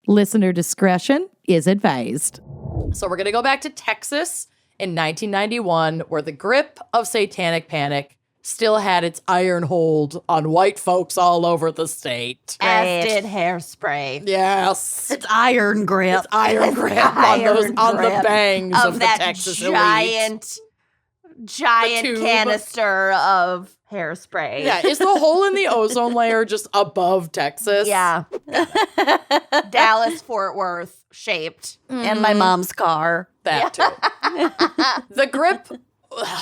Listener discretion is advised. So we're going to go back to Texas in 1991, where the grip of satanic panic still had its iron hold on white folks all over the state. As did Hairspray. Yes. It's iron grip. It's iron grip on the bangs of the that Texas elite. giant canister of Hairspray. Yeah, is the hole in the ozone layer just above Texas? Yeah. Dallas, Fort Worth shaped. And my mom's car. That too. The grip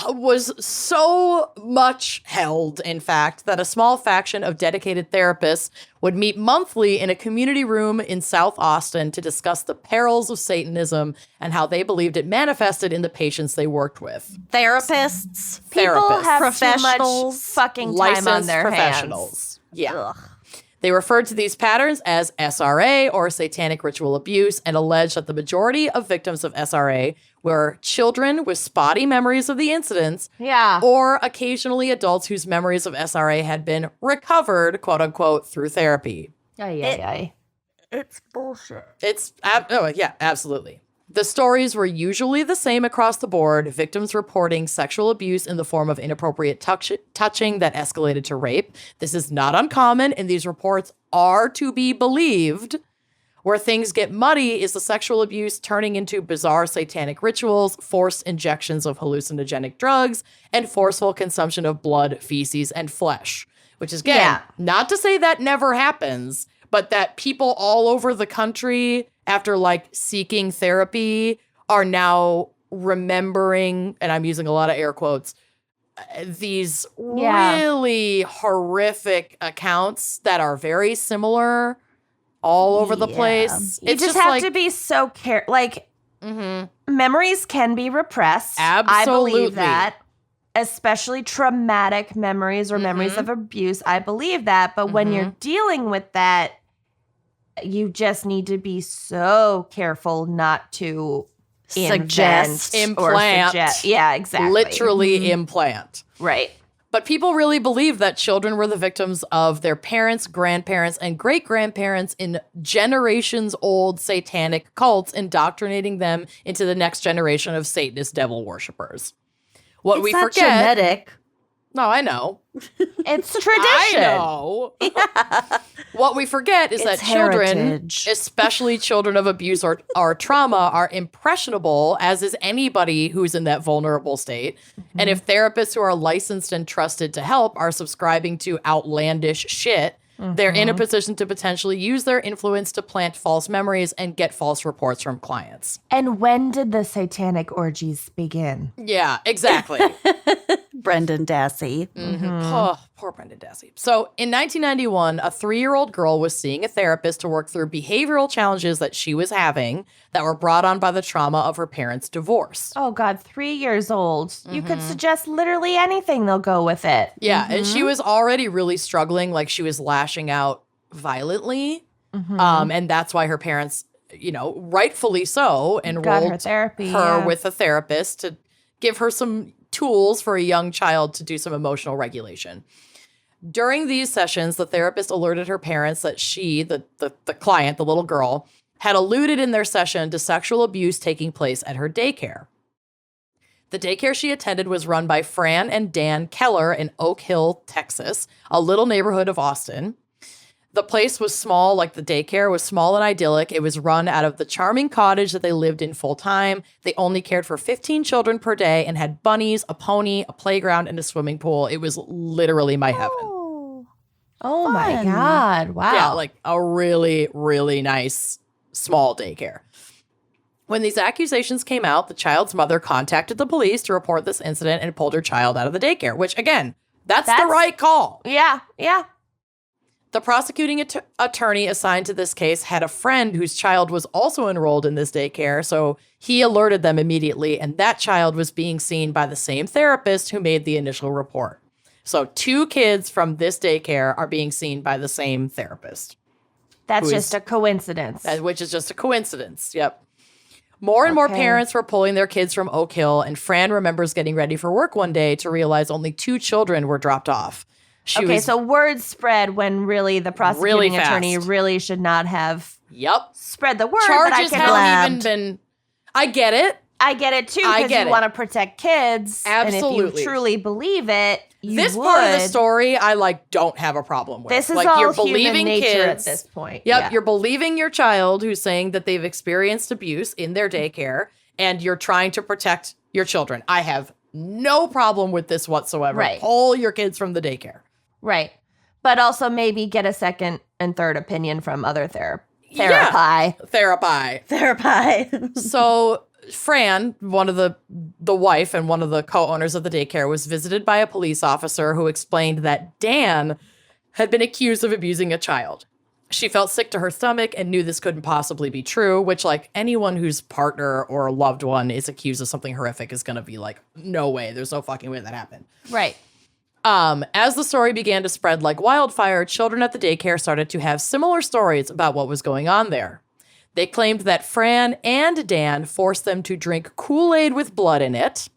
was so much held, in fact, that a small faction of dedicated therapists would meet monthly in a community room in South Austin to discuss the perils of Satanism and how they believed it manifested in the patients they worked with. Therapists. People have professionals, too much fucking time Licensed on their professionals. hands. Yeah. Ugh. They referred to these patterns as SRA, or satanic ritual abuse, and alleged that the majority of victims of SRA were children with spotty memories of the incidents, or occasionally adults whose memories of SRA had been recovered, quote unquote, through therapy. It's bullshit. Absolutely. The stories were usually the same across the board, victims reporting sexual abuse in the form of inappropriate touching that escalated to rape. This is not uncommon, and these reports are to be believed. Where things get muddy is the sexual abuse turning into bizarre satanic rituals, forced injections of hallucinogenic drugs, and forceful consumption of blood, feces, and flesh. Which is, again, not to say that never happens, but that people all over the country, after seeking therapy, are now remembering, and I'm using a lot of air quotes, these really horrific accounts that are very similar all over the place. You just have to be so careful. Memories can be repressed. Absolutely. I believe that. Especially traumatic memories or memories of abuse. I believe that. But when you're dealing with that, you just need to be so careful not to Suggest. Implant. Yeah, exactly. Literally implant. Right. But people really believe that children were the victims of their parents, grandparents, and great-grandparents in generations-old satanic cults, indoctrinating them into the next generation of Satanist devil worshippers. What we forget, genetic. No, I know. It's tradition. I know. What we forget is that children, heritage. especially children of abuse or trauma, are impressionable, as is anybody who's in that vulnerable state. And if therapists who are licensed and trusted to help are subscribing to outlandish shit, they're in a position to potentially use their influence to plant false memories and get false reports from clients. And when did the satanic orgies begin? Yeah, exactly. Brendan Dassey. Oh, poor Brendan Dassey. So in 1991, a 3-year-old girl was seeing a therapist to work through behavioral challenges that she was having that were brought on by the trauma of her parents' divorce. Oh, God, 3 years old. You could suggest literally anything, they'll go with it. Yeah, and she was already really struggling, she was lashing out violently. And that's why her parents, rightfully so, enrolled her therapy, with a therapist to give her some tools for a young child to do some emotional regulation. During these sessions, the therapist alerted her parents that she, the client, the little girl, had alluded in their session to sexual abuse taking place at her daycare. The daycare she attended was run by Fran and Dan Keller in Oak Hill, Texas, a little neighborhood of Austin. The place was small, the daycare was small and idyllic. It was run out of the charming cottage that they lived in full time. They only cared for 15 children per day and had bunnies, a pony, a playground, and a swimming pool. It was literally my heaven. Oh my God. Wow. Yeah, a really, really nice small daycare. When these accusations came out, the child's mother contacted the police to report this incident and pulled her child out of the daycare, which, again, that's the right call. Yeah. The prosecuting attorney assigned to this case had a friend whose child was also enrolled in this daycare, so he alerted them immediately, and that child was being seen by the same therapist who made the initial report. So 2 kids from this daycare are being seen by the same therapist. That's just a coincidence. Which is just a coincidence, yep. More and more parents were pulling their kids from Oak Hill, and Fran remembers getting ready for work one day to realize only 2 children were dropped off. So word spread when really the prosecuting attorney really should not have spread the word. Charges but haven't even been... I get it. I get it too, because you want to protect kids. Absolutely. And if you truly believe it, part of the story, I don't have a problem with. This is like, all you're human believing nature kids, at this point. Yep, you're believing your child who's saying that they've experienced abuse in their daycare, and you're trying to protect your children. I have no problem with this whatsoever. Right. Pull your kids from the daycare. Right. But also maybe get a second and third opinion from other therapy. So Fran, one of the wife and one of the co-owners of the daycare, was visited by a police officer who explained that Dan had been accused of abusing a child. She felt sick to her stomach and knew this couldn't possibly be true, which, anyone whose partner or loved one is accused of something horrific is going to be no way. There's no fucking way that happened. Right. As the story began to spread like wildfire, children at the daycare started to have similar stories about what was going on there. They claimed that Fran and Dan forced them to drink Kool-Aid with blood in it,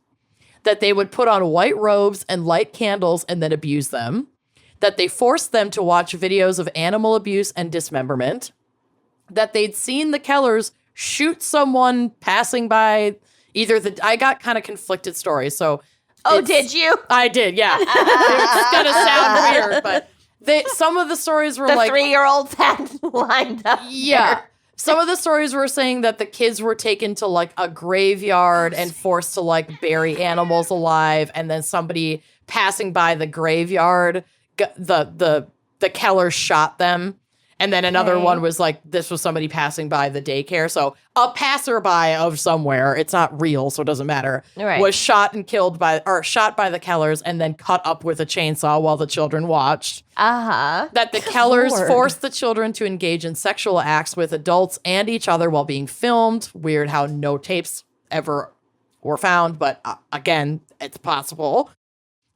that they would put on white robes and light candles and then abuse them, that they forced them to watch videos of animal abuse and dismemberment, that they'd seen the Kellers shoot someone passing by I got kind of conflicted stories, so... Oh, did you? I did, yeah. It's going to sound weird, but some of the stories were the 3-year-olds had lined up. Yeah. There. Some of the stories were saying that the kids were taken to a graveyard and forced to bury animals alive, and then somebody passing by the graveyard, the Kellers shot them. And then another one was this was somebody passing by the daycare. So a passerby of somewhere, it's not real, so it doesn't matter, was shot and shot by the Kellers and then cut up with a chainsaw while the children watched. That the Kellers forced the children to engage in sexual acts with adults and each other while being filmed. Weird how no tapes ever were found, but again, it's possible.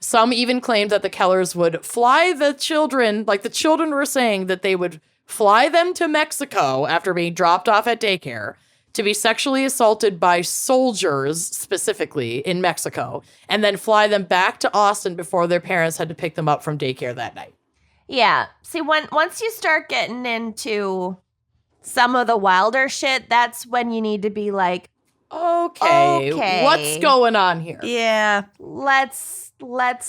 Some even claimed that the Kellers would fly the children, the children were saying that they would fly them to Mexico after being dropped off at daycare to be sexually assaulted by soldiers, specifically in Mexico, and then fly them back to Austin before their parents had to pick them up from daycare that night. Yeah. See, once you start getting into some of the wilder shit, that's when you need to be like, okay, what's going on here? Yeah. Let's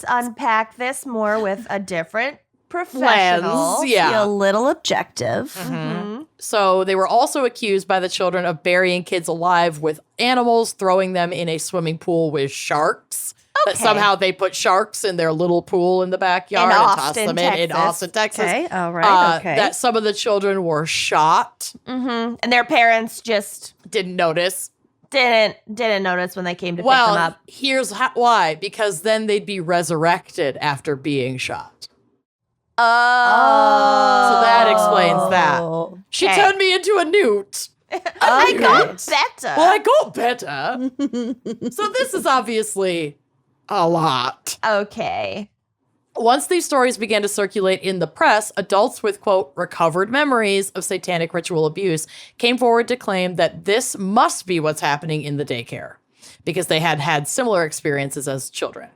unpack this more with a different professional. Lens, yeah. Be a little objective. Mm-hmm. So they were also accused by the children of burying kids alive with animals, throwing them in a swimming pool with sharks. That somehow they put sharks in their little pool in the backyard and tossed them in Austin, Texas. Okay, all right, okay. That some of the children were shot. Mm-hmm. And their parents just didn't notice. Didn't notice when they came to pick them up. Here's why. Because then they'd be resurrected after being shot. Oh. So that explains that. She turned me into a newt. I got better. Well, I got better. So this is obviously a lot. Okay. Once these stories began to circulate in the press, adults with, quote, recovered memories of satanic ritual abuse came forward to claim that this must be what's happening in the daycare because they had had similar experiences as children.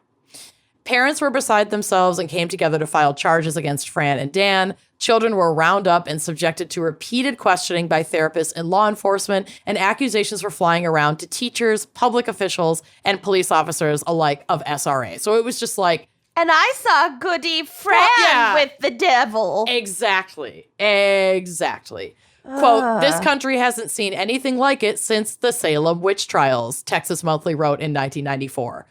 Parents were beside themselves and came together to file charges against Fran and Dan. Children were wound up and subjected to repeated questioning by therapists and law enforcement, and accusations were flying around to teachers, public officials, and police officers alike of SRA. So it was just like... And I saw Goody Fran with the devil. Exactly. Quote, this country hasn't seen anything like it since the Salem witch trials, Texas Monthly wrote in 1994.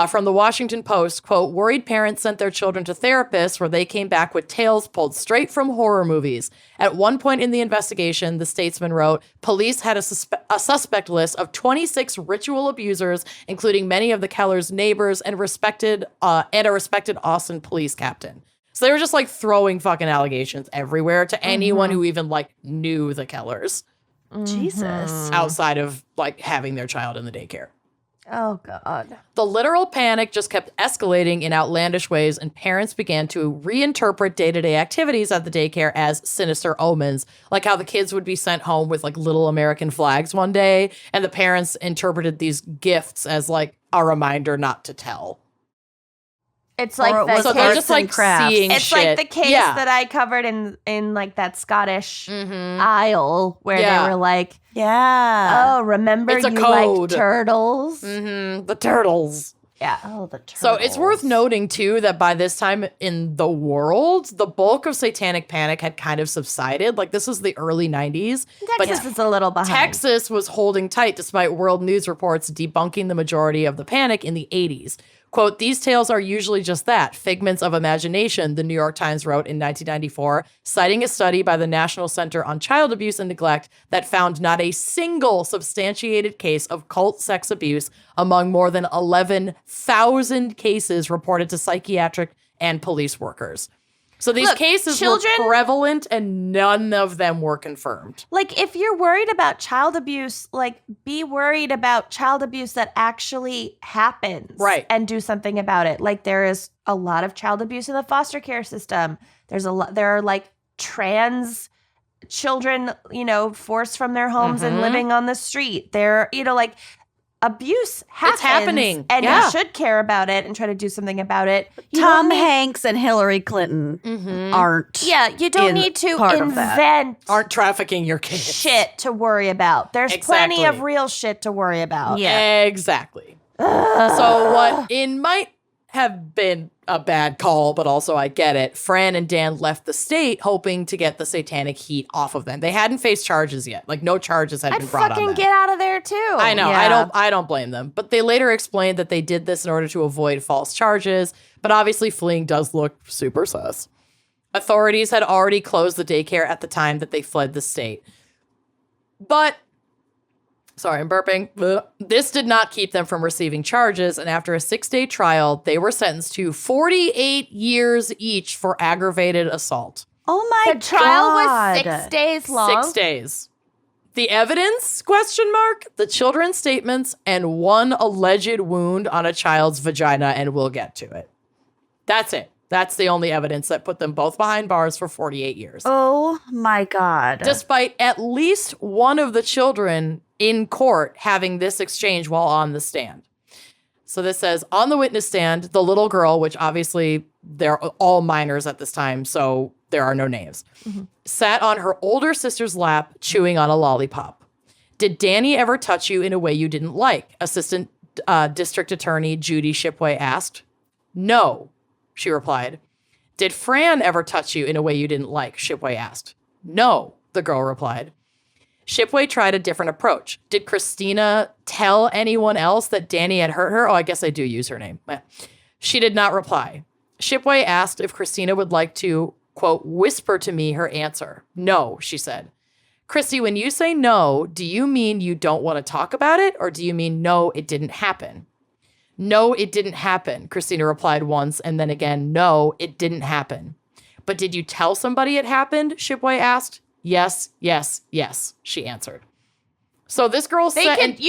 From the Washington Post, quote, worried parents sent their children to therapists where they came back with tales pulled straight from horror movies. At one point in the investigation, the Statesman wrote, police had a suspect list of 26 ritual abusers, including many of the Kellers' neighbors and a respected Austin police captain. So they were just throwing fucking allegations everywhere to anyone who even knew the Kellers. Jesus. Outside of having their child in the daycare. Oh, God. The literal panic just kept escalating in outlandish ways, and parents began to reinterpret day-to-day activities at the daycare as sinister omens, like how the kids would be sent home with little American flags one day, and the parents interpreted these gifts as a reminder not to tell. It's like Or it the was So case. they're arts just and like crafts. seeing It's shit. like the case Yeah. that I covered in like that Scottish Mhm. aisle where Yeah. they were like, Yeah. "Oh, remember It's a you code. like turtles?" The turtles. Yeah. Oh, the turtles. So it's worth noting, too, that by this time in the world, the bulk of satanic panic had kind of subsided. Like, this was the early 90s. Texas is a little behind. Texas was holding tight despite world news reports debunking the majority of the panic in the 80s. Quote, these tales are usually just that, figments of imagination, the New York Times wrote in 1994, citing a study by the National Center on Child Abuse and Neglect that found not a single substantiated case of cult sex abuse among more than 11,000 cases reported to psychiatric and police workers. So these Look, cases children- were prevalent and none of them were confirmed. Like, if you're worried about child abuse, like, be worried about child abuse that actually happens. Right. And do something about it. Like, there is a lot of child abuse in the foster care system. There are, like, trans children, forced from their homes and living on the street. Like, abuse happens. It's happening. And Yeah. you should care about it and try to do something about it. You Tom don't need- Hanks and Hillary Clinton aren't. Yeah, you don't in need to part of that. invent Aren't trafficking your kids. shit to worry about. There's plenty Exactly. of real shit to worry about. Yeah. Exactly. So what it might have been a bad call, but also I get it. Fran and Dan left the state hoping to get the satanic heat off of them. They hadn't faced charges yet. Like no charges had I'd been brought on fucking them. get out of there too. I know. Yeah. I don't blame them. But they later explained that they did this in order to avoid false charges. But obviously fleeing does look super sus. Authorities had already closed the daycare at the time that they fled the state. But sorry, I'm burping. Ugh. This did not keep them from receiving charges, and after a 6-day trial, they were sentenced to 48 years each for aggravated assault. Oh my The trial was God. 6 days long. 6 days. The evidence, question mark, the children's statements, and one alleged wound on a child's vagina, and we'll get to it. That's it. That's the only evidence that put them both behind bars for 48 years. Oh my God. Despite at least one of the children in court having this exchange while on the stand. So this says, on the witness stand, the little girl, which obviously they're all minors at this time, so there are no names, sat on her older sister's lap chewing on a lollipop. Did Danny ever touch you in a way you didn't like? Assistant District Attorney Judy Shipway asked. No, she replied. Did Fran ever touch you in a way you didn't like? Shipway asked. No, the girl replied. Shipway tried a different approach. Did Christina tell anyone else that Danny had hurt her? Oh, I guess I do use her name. She did not reply. Shipway asked if Christina would like to, quote, whisper to me her answer. No, she said. Christy, when you say no, do you mean you don't want to talk about it? Or do you mean no, it didn't happen? No, it didn't happen, Christina replied once, and then again, no, it didn't happen. But did you tell somebody it happened? Shipway asked. Yes, yes, yes, she answered. So this girl A said... 3-year-old,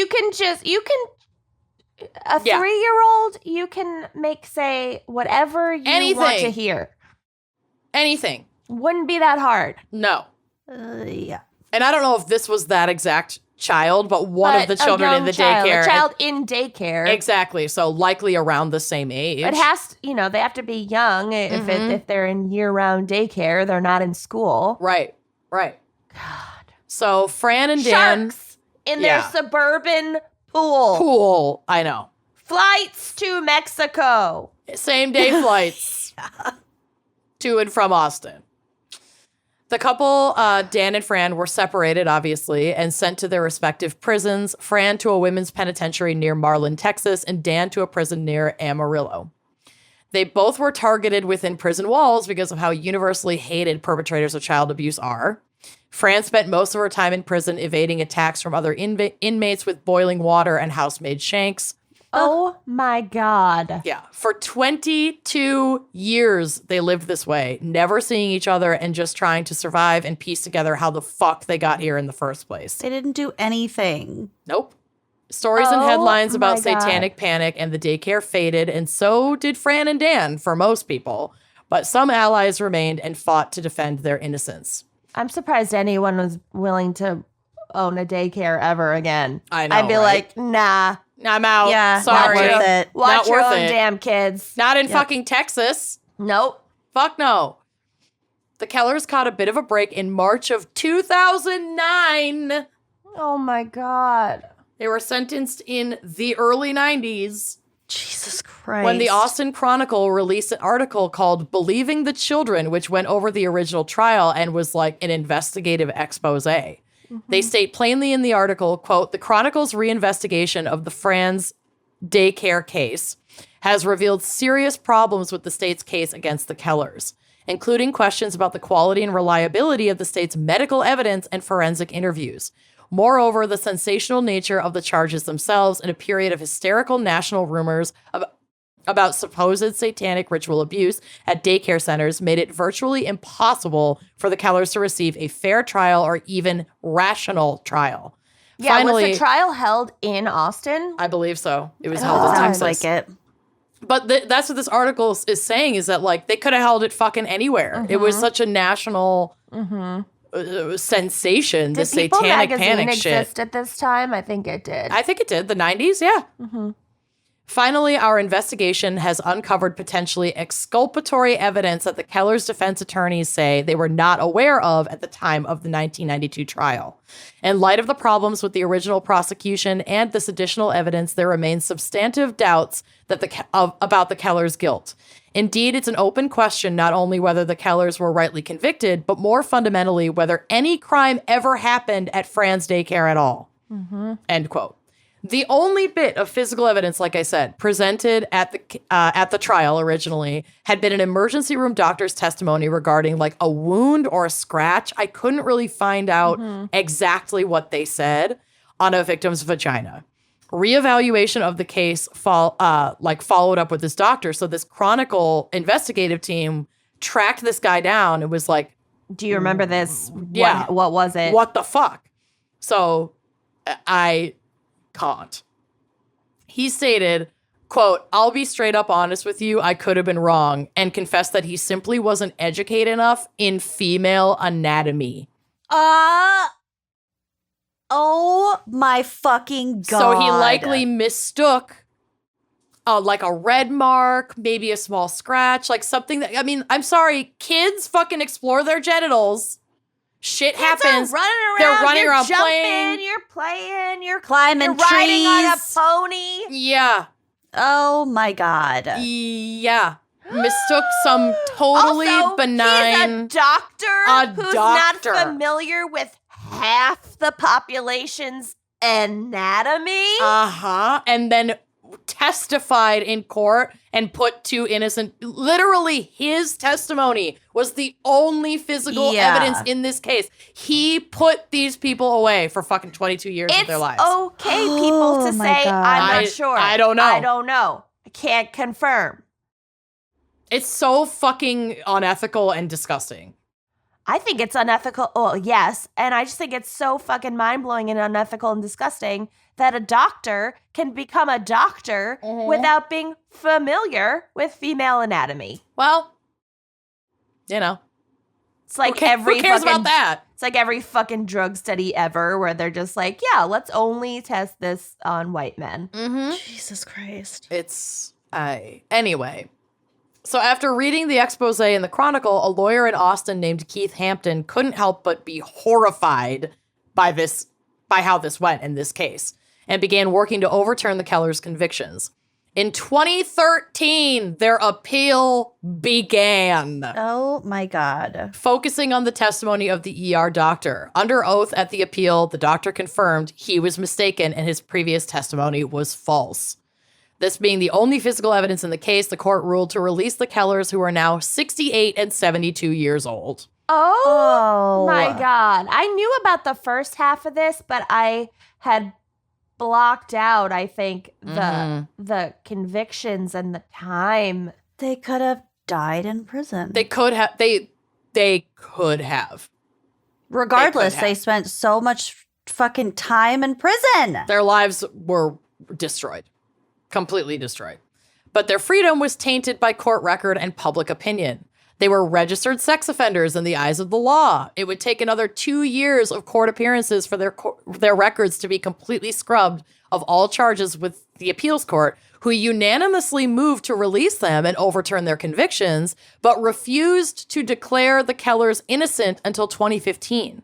you can make say whatever you want to Anything. hear. Anything. Wouldn't be that hard. No. Yeah. And I don't know if this was that exact child, but one of But the a children in young the child, daycare. a child in daycare. Exactly. So likely around the same age. It has, they have to be young. If they're in year-round daycare, they're not in school. Right. Right. God. So Fran and Dan... Sharks in their suburban pool. Pool. I know. Flights to Mexico. Same day flights to and from Austin. The couple, Dan and Fran, were separated, obviously, and sent to their respective prisons. Fran to a women's penitentiary near Marlin, Texas, and Dan to a prison near Amarillo. They both were targeted within prison walls because of how universally hated perpetrators of child abuse are. Fran spent most of her time in prison evading attacks from other inmates with boiling water and housemaid shanks. Oh my God. Yeah. For 22 years, they lived this way, never seeing each other and just trying to survive and piece together how the fuck they got here in the first place. They didn't do anything. Nope. Stories and Oh headlines about my God. satanic panic and the daycare faded, and so did Fran and Dan for most people. But some allies remained and fought to defend their innocence. I'm surprised anyone was willing to own a daycare ever again. I know, I'd be right? like, nah. I'm out. Yeah, Sorry. not worth it. Watch Not your worth own it. damn kids. Not in fucking Texas. Nope. Fuck no. The Kellers caught a bit of a break in March of 2009. Oh my God. They were sentenced in the early 90s Jesus Christ. when the Austin Chronicle released an article called Believing the Children, which went over the original trial and was like an investigative expose. They state plainly in the article, quote, the Chronicle's reinvestigation of the Franz daycare case has revealed serious problems with the state's case against the Kellers, including questions about the quality and reliability of the state's medical evidence and forensic interviews. Moreover, the sensational nature of the charges themselves in a period of hysterical national rumors about supposed satanic ritual abuse at daycare centers made it virtually impossible for the Kellers to receive a fair trial or even rational trial. Yeah, Finally, was the trial held in Austin? I believe so. It was held in Sounds Texas. like it. But that's what this article is saying, is that like they could have held it fucking anywhere. It was such a national sensation, the Did People satanic magazine panic exist shit. at this time? I think it did. I think it did. The 90s, yeah. Finally, our investigation has uncovered potentially exculpatory evidence that the Kellers' defense attorneys say they were not aware of at the time of the 1992 trial. In light of the problems with the original prosecution and this additional evidence, there remains substantive doubts that about the Kellers' guilt. Indeed, it's an open question not only whether the Kellers were rightly convicted, but more fundamentally, whether any crime ever happened at Franz daycare at all. End quote. The only bit of physical evidence, like I said, presented at the trial originally had been an emergency room doctor's testimony regarding like a wound or a scratch. I couldn't really find out exactly what they said on a victim's vagina. Reevaluation of the case followed up with this doctor. So this Chronicle investigative team tracked this guy down and was like, Do you remember this? Yeah. What was it? what the fuck? So I can't. He stated, quote, I'll be straight up honest with you, I could have been wrong, and confessed that he simply wasn't educated enough in female anatomy. Oh my fucking God. So he likely mistook like a red mark, maybe a small scratch, like something that, I mean, I'm sorry, kids fucking explore their genitals. Shit happens. They're running you're around jumping, playing. You're playing. You're climbing you're riding on a trees. pony. Yeah. Oh my God. Yeah. Mistook some totally Also, benign. he's a doctor who's doctor. not familiar with half the population's anatomy. And then testified in court and put two innocent, literally his testimony was the only physical Yeah. evidence in this case. He put these people away for fucking 22 years It's of their lives. okay, people, to Oh my say, God. I'm not sure. I don't know. I don't know. I can't confirm. It's so fucking unethical and disgusting. I think it's unethical. Oh, yes. And I just think it's so fucking mind-blowing and unethical and disgusting that a doctor can become a doctor without being familiar with female anatomy. Well, you know, It's like who every cares fucking, about that? It's like every fucking drug study ever where they're just like, yeah, let's only test this on white men. Jesus Christ. It's anyway. So after reading the expose in the Chronicle, a lawyer in Austin named Keith Hampton couldn't help but be horrified by how this went in this case, and began working to overturn the Kellers' convictions. In 2013, their appeal began. Oh my God. Focusing on the testimony of the ER doctor. Under oath at the appeal, the doctor confirmed he was mistaken and his previous testimony was false. This being the only physical evidence in the case, the court ruled to release the Kellers, who are now 68 and 72 years old. Oh my God. I knew about the first half of this, but I had blocked out, I think, the convictions and the time. They could have died in prison. They could have. They could have. Regardless, have. they spent so much fucking time in prison. Their lives were destroyed. Completely destroyed. But their freedom was tainted by court record and public opinion. They were registered sex offenders in the eyes of the law. It would take another 2 years of court appearances for their records to be completely scrubbed of all charges with the appeals court, who unanimously moved to release them and overturn their convictions, but refused to declare the Kellers innocent until 2015.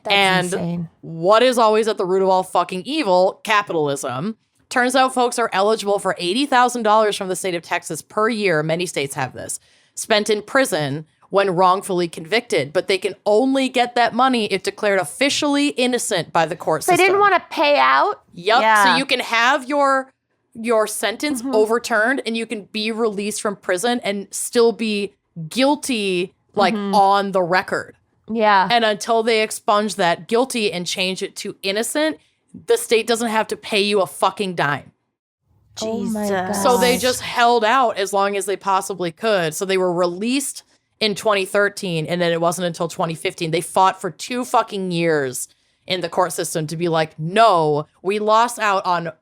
That's insane. What is always at the root of all fucking evil? Capitalism. Turns out folks are eligible for $80,000 from the state of Texas per year. Many states have this. Spent in prison when wrongfully convicted, but they can only get that money if declared officially innocent by the court system. They didn't want to pay out? Yep. Yeah. So you can have your sentence overturned and you can be released from prison and still be guilty, like on the record. Yeah. And until they expunge that guilty and change it to innocent, the state doesn't have to pay you a fucking dime. Oh my Jesus. God. So they just held out as long as they possibly could. So they were released in 2013, and then it wasn't until 2015. They fought for 2 fucking years in the court system to be like, no, we lost out on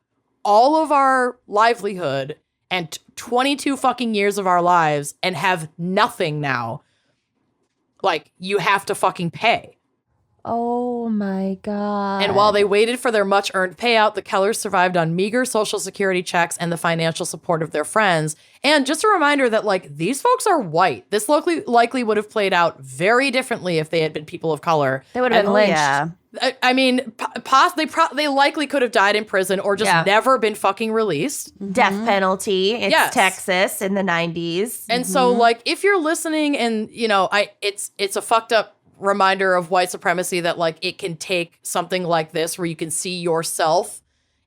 all of our livelihood and 22 fucking years of our lives and have nothing now. Like, you have to fucking pay. Oh my God. And while they waited for their much earned payout, the Kellers survived on meager Social Security checks and the financial support of their friends. And just a reminder that, like, these folks are white. This likely would have played out very differently if they had been people of color. They would have been Oh, lynched. yeah. I mean, they likely could have died in prison or just never been fucking released. Death penalty. It's Yes. Texas in the 90s. And so, like, if you're listening and, you know, it's a fucked up reminder of white supremacy that, like, it can take something like this where you can see yourself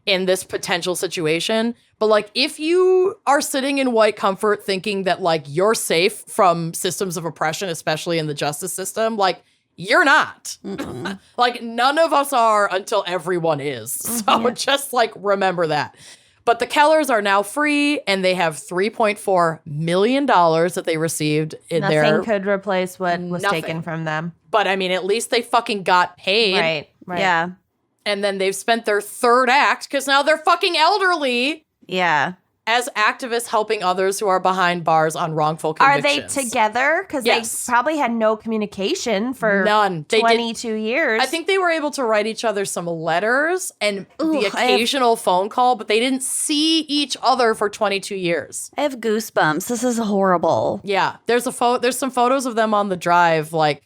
in this potential situation. But, like, if you are sitting in white comfort thinking that, like, you're safe from systems of oppression, especially in the justice system, like, you're not. Like, none of us are until everyone is. So just, like, remember that. But the Kellers are now free, and they have $3.4 million that they received in Nothing their... could replace what was Nothing. taken from them. But, I mean, at least they fucking got paid. Right. Yeah. And then they've spent their third act, because now they're fucking elderly, Yeah. as activists helping others who are behind bars on wrongful Are they convictions. together? Because Yes. they probably had no communication for None. They did- 22 years. I think they were able to write each other some letters and Ooh, the I have- occasional phone call, but they didn't see each other for 22 years. I have goosebumps. This is horrible. Yeah, there's some photos of them on the drive, like,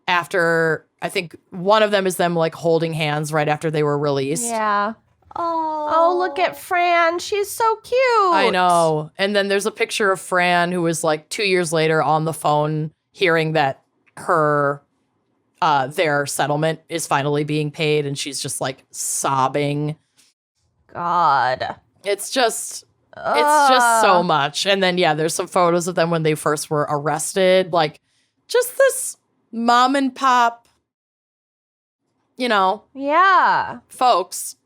after, I think one of them is them, like, holding hands right after they were released. Yeah. Oh, look at Fran. She's so cute. I know. And then there's a picture of Fran who was, like, 2 years later on the phone hearing that their settlement is finally being paid, and she's just, like, sobbing. God. It's just so much. And then, yeah, there's some photos of them when they first were arrested. Like, just this mom and pop, you know, Yeah. folks.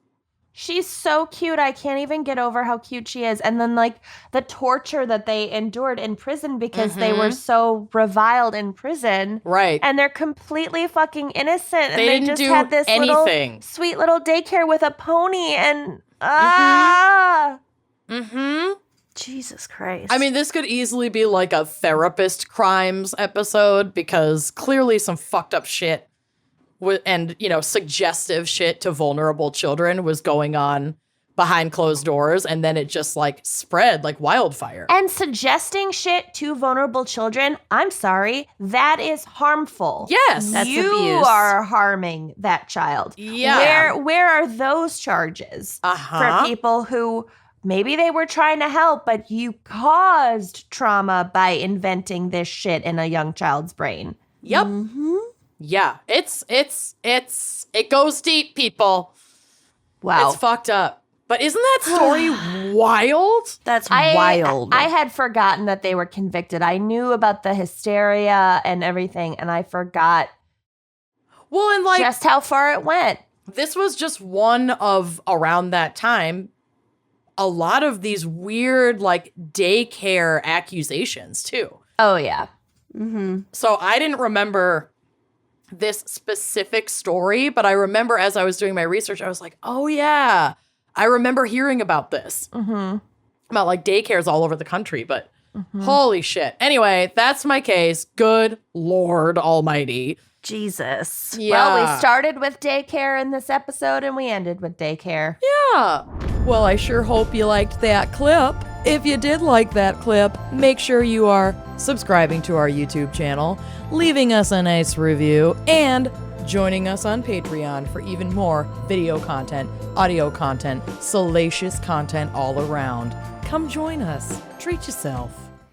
She's so cute. I can't even get over how cute she is. And then, like, the torture that they endured in prison because they were so reviled in prison. Right. And they're completely fucking innocent. And They they didn't just do had this anything. little sweet little daycare with a pony. And, Jesus Christ. I mean, this could easily be like a therapist crimes episode because clearly some fucked up shit and, you know, suggestive shit to vulnerable children was going on behind closed doors. And then it just, like, spread like wildfire. And suggesting shit to vulnerable children, I'm sorry, that is harmful. Yes. That's you abuse. are harming that child. Yeah. Where are those charges Uh-huh. for people who maybe they were trying to help, but you caused trauma by inventing this shit in a young child's brain? Yep. Yeah. It goes deep, people. Wow. It's fucked up. But isn't that story wild? That's wild. I had forgotten that they were convicted. I knew about the hysteria and everything, and I forgot Well, and, like, just how far it went. this was just one of, around that time, a lot of these weird, like, daycare accusations, too. Oh, yeah. So I didn't remember this specific story, but I remember as I was doing my research, I was like, oh, yeah, I remember hearing about this. About, like, daycares all over the country, but Holy shit. Anyway, that's my case. Good Lord Almighty. Jesus. Yeah. Well, we started with daycare in this episode and we ended with daycare. Yeah. Well, I sure hope you liked that clip. If you did like that clip, make sure you are subscribing to our YouTube channel, leaving us a nice review, and joining us on Patreon for even more video content, audio content, salacious content all around. Come join us. Treat yourself.